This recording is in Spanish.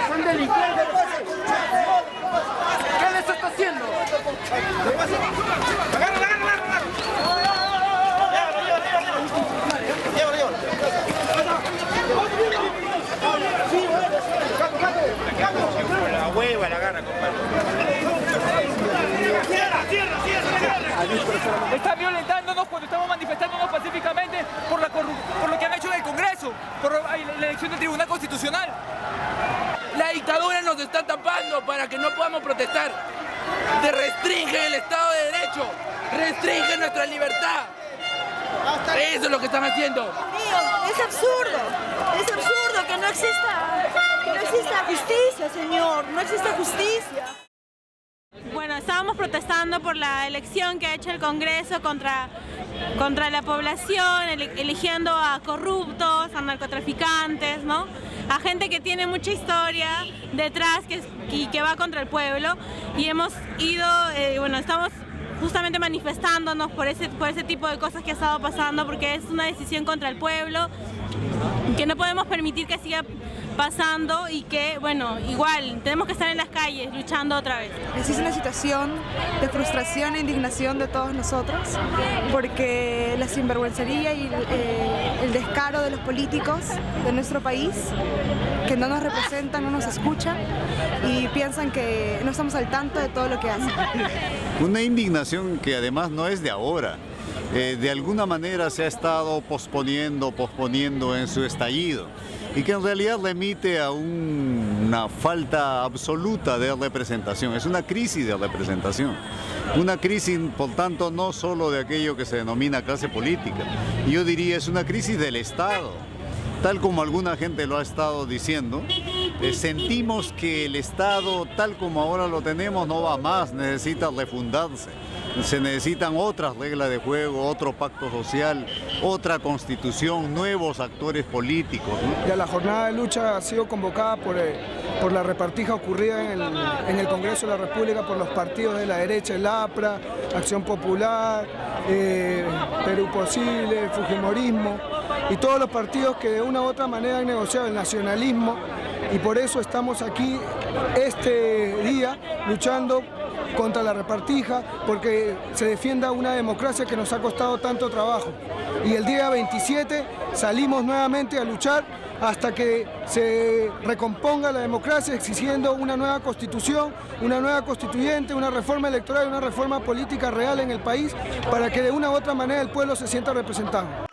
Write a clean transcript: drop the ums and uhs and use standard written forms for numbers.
Son delincuentes. ¿Qué les está haciendo? La hueva, la gana, compadre. Están violentándonos cuando estamos manifestándonos pacíficamente por lo que han hecho en el Congreso, por la elección del Tribunal Constitucional. La dictadura nos está tapando para que no podamos protestar. Restringen el Estado de Derecho, restringen nuestra libertad. Eso es lo que están haciendo. Es absurdo que no exista justicia, señor, no existe justicia. Bueno, estábamos protestando por la elección que ha hecho el Congreso contra la población, eligiendo a corruptos, a narcotraficantes, ¿no? A gente que tiene mucha historia detrás y que va contra el pueblo. Y hemos ido, estamos justamente manifestándonos por ese tipo de cosas que ha estado pasando, porque es una decisión contra el pueblo, que no podemos permitir que siga pasando y que, igual, tenemos que estar en las calles luchando otra vez. Existe una situación de frustración e indignación de todos nosotros, porque la sinvergüencería y el descaro de los políticos de nuestro país, que no nos representan, no nos escuchan y piensan que no estamos al tanto de todo lo que hacen. Una indignación que además no es de ahora. De alguna manera se ha estado posponiendo en su estallido y que en realidad remite a una falta absoluta de representación. Es una crisis de representación, una crisis, por tanto, no solo de aquello que se denomina clase política. Yo diría es una crisis del Estado, tal como alguna gente lo ha estado diciendo. Sentimos que el Estado, tal como ahora lo tenemos, no va más, necesita refundarse. Se necesitan otras reglas de juego, otro pacto social, otra constitución, nuevos actores políticos, ¿no? Ya la jornada de lucha ha sido convocada por la repartija ocurrida en el Congreso de la República por los partidos de la derecha, el APRA, Acción Popular, Perú Posible, Fujimorismo y todos los partidos que de una u otra manera han negociado el nacionalismo, y por eso estamos aquí este día luchando contra la repartija, porque se defienda una democracia que nos ha costado tanto trabajo. Y el día 27 salimos nuevamente a luchar hasta que se recomponga la democracia, exigiendo una nueva constitución, una nueva constituyente, una reforma electoral y una reforma política real en el país, para que de una u otra manera el pueblo se sienta representado.